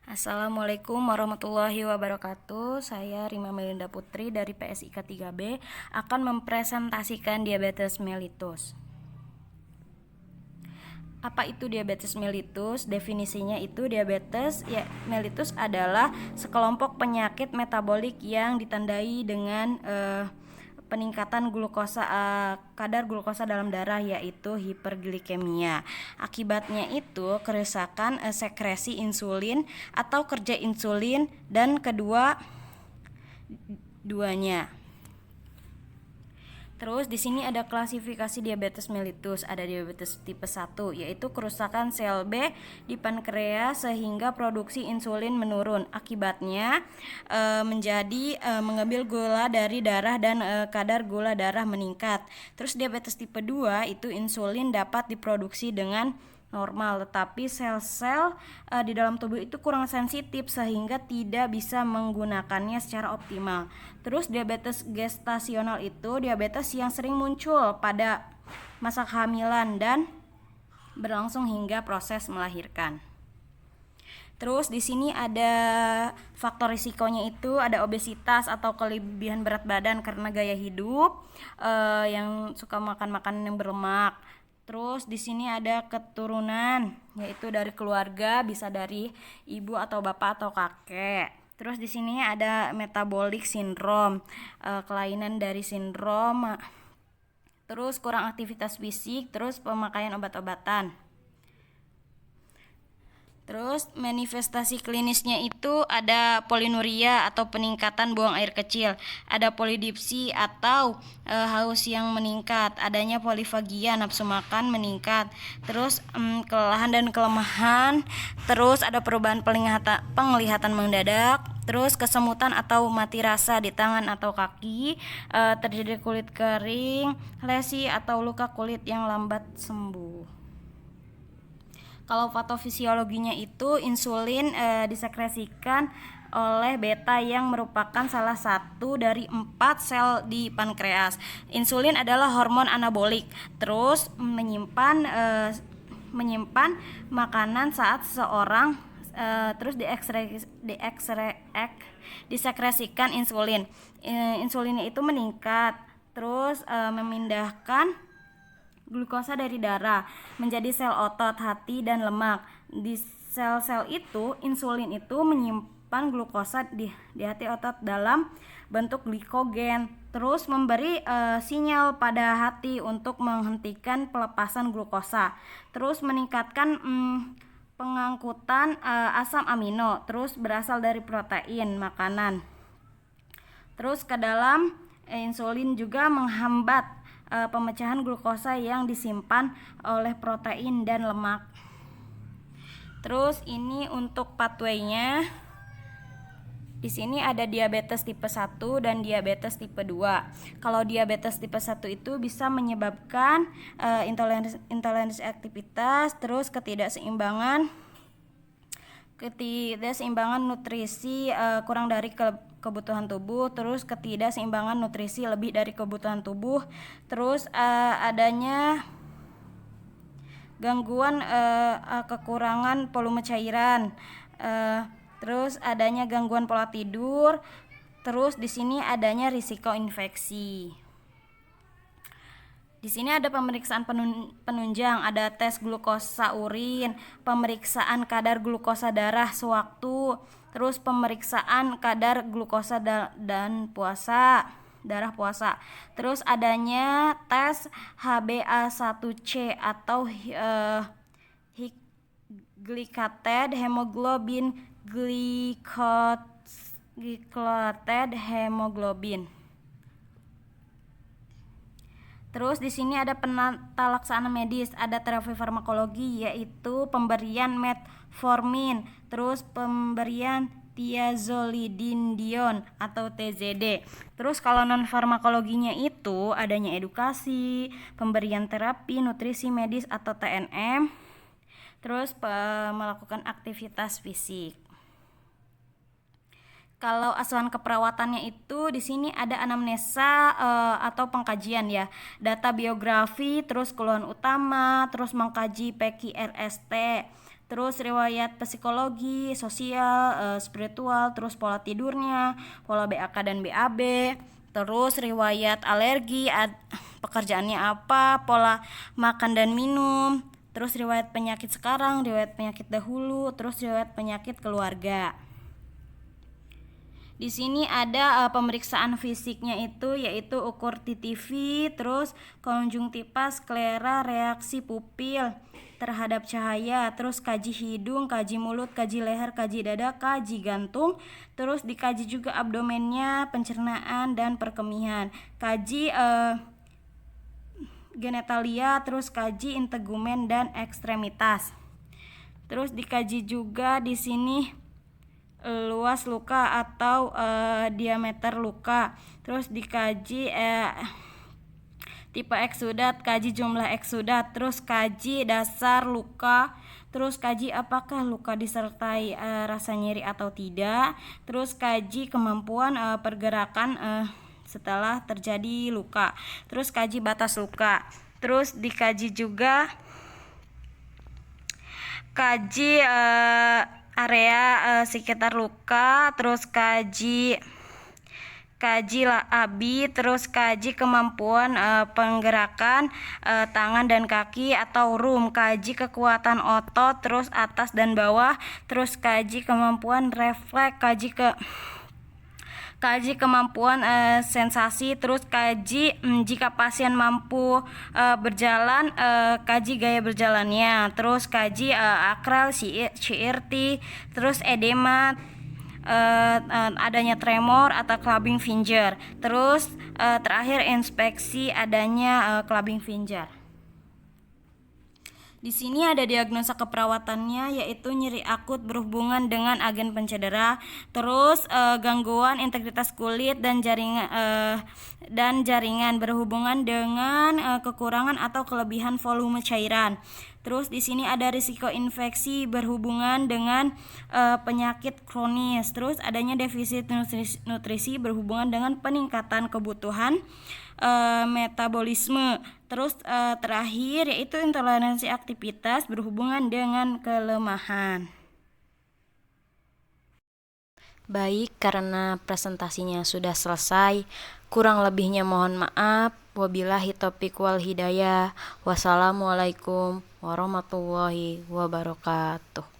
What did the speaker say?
Assalamualaikum warahmatullahi wabarakatuh. Saya Rima Melinda Putri dari PSIK 3B akan mempresentasikan diabetes mellitus. Apa itu diabetes mellitus? Definisinya itu diabetes mellitus adalah sekelompok penyakit metabolik yang ditandai dengan peningkatan kadar glukosa dalam darah, yaitu hiperglikemia. Akibatnya itu kerusakan sekresi insulin atau kerja insulin dan duanya. Terus di sini ada klasifikasi diabetes mellitus. Ada diabetes tipe 1, yaitu kerusakan sel B di pankreas sehingga produksi insulin menurun. Akibatnya mengambil gula dari darah dan kadar gula darah meningkat. Terus diabetes tipe 2 itu insulin dapat diproduksi dengan normal, tetapi sel-sel di dalam tubuh itu kurang sensitif sehingga tidak bisa menggunakannya secara optimal. Terus diabetes gestasional itu diabetes yang sering muncul pada masa kehamilan dan berlangsung hingga proses melahirkan. Terus di sini ada faktor risikonya, itu ada obesitas atau kelebihan berat badan karena gaya hidup yang suka makan makanan yang berlemak. Terus di sini ada keturunan, yaitu dari keluarga, bisa dari ibu atau bapak atau kakek. Terus di sini ada metabolic syndrome, kelainan dari sindrom. Terus kurang aktivitas fisik, terus pemakaian obat-obatan. Terus manifestasi klinisnya itu ada polinuria atau peningkatan buang air kecil, ada polidipsi atau haus yang meningkat, adanya polifagia, nafsu makan meningkat, terus kelelahan dan kelemahan, terus ada perubahan penglihatan mendadak, terus kesemutan atau mati rasa di tangan atau kaki, terjadi kulit kering, lesi atau luka kulit yang lambat sembuh. Kalau patofisiologinya itu insulin disekresikan oleh beta yang merupakan salah satu dari 4 sel di pankreas. Insulin adalah hormon anabolik, terus menyimpan makanan saat seseorang terus disekresikan insulin. Insulinnya itu meningkat, terus memindahkan glukosa dari darah menjadi sel otot, hati, dan lemak. Di sel-sel itu, insulin itu menyimpan glukosa di hati otot dalam bentuk glikogen, terus memberi sinyal pada hati untuk menghentikan pelepasan glukosa, terus meningkatkan pengangkutan asam amino, terus berasal dari protein makanan. Terus ke dalam insulin juga menghambat pemecahan glukosa yang disimpan oleh protein dan lemak. Terus ini untuk pathway-nya. Di sini ada diabetes tipe 1 dan diabetes tipe 2. Kalau diabetes tipe 1 itu bisa menyebabkan intoleransi aktivitas, terus ketidakseimbangan nutrisi kurang dari kebutuhan tubuh, terus ketidakseimbangan nutrisi lebih dari kebutuhan tubuh, terus adanya gangguan kekurangan volume cairan, terus adanya gangguan pola tidur, terus di sini adanya risiko infeksi. Di sini ada pemeriksaan penunjang, ada tes glukosa urin, pemeriksaan kadar glukosa darah sewaktu, terus pemeriksaan kadar glukosa dan darah puasa. Terus adanya tes HbA1c atau glycated hemoglobin. Terus di sini ada penata laksana medis, ada terapi farmakologi, yaitu pemberian metformin, terus pemberian thiazolidinedion atau TZD. Terus kalau non farmakologinya itu adanya edukasi, pemberian terapi nutrisi medis atau TNM, terus melakukan aktivitas fisik. Kalau asuhan keperawatannya itu di sini ada anamnesa atau pengkajian ya, data biografi, terus keluhan utama, terus mengkaji PQRST, terus riwayat psikologi, sosial, spiritual, terus pola tidurnya, pola BAK dan BAB, terus riwayat alergi, pekerjaannya apa, pola makan dan minum, terus riwayat penyakit sekarang, riwayat penyakit dahulu, terus riwayat penyakit keluarga. Di sini ada pemeriksaan fisiknya itu yaitu ukur TTV, terus konjungtiva, sklera, reaksi pupil terhadap cahaya, terus kaji hidung, kaji mulut, kaji leher, kaji dada, kaji gantung, terus dikaji juga abdomennya, pencernaan dan perkemihan, kaji genitalia, terus kaji integumen dan ekstremitas. Terus dikaji juga di sini luas luka atau diameter luka, terus dikaji tipe eksudat, kaji jumlah eksudat, terus kaji dasar luka, terus kaji apakah luka disertai rasa nyeri atau tidak, terus kaji kemampuan pergerakan setelah terjadi luka, terus kaji batas luka, terus dikaji juga kaji area sekitar luka, terus kaji ABI, terus kaji kemampuan penggerakan tangan dan kaki atau RUM, kaji kekuatan otot, terus atas dan bawah, terus kaji kemampuan refleks, kaji kemampuan sensasi, terus kaji jika pasien mampu berjalan, kaji gaya berjalannya, terus kaji akral, CRT, terus edema, adanya tremor atau clubbing finger, terus terakhir inspeksi adanya clubbing finger. Di sini ada diagnosa keperawatannya yaitu nyeri akut berhubungan dengan agen pencedera, terus gangguan integritas kulit dan jaringan berhubungan dengan kekurangan atau kelebihan volume cairan. Terus di sini ada risiko infeksi berhubungan dengan penyakit kronis. Terus adanya defisit nutrisi berhubungan dengan peningkatan kebutuhan metabolisme. Terus terakhir yaitu intoleransi aktivitas berhubungan dengan kelemahan. Baik, karena presentasinya sudah selesai, kurang lebihnya mohon maaf. Wabillahi taufiq wal hidayah. Wassalamualaikum warahmatullahi wabarakatuh.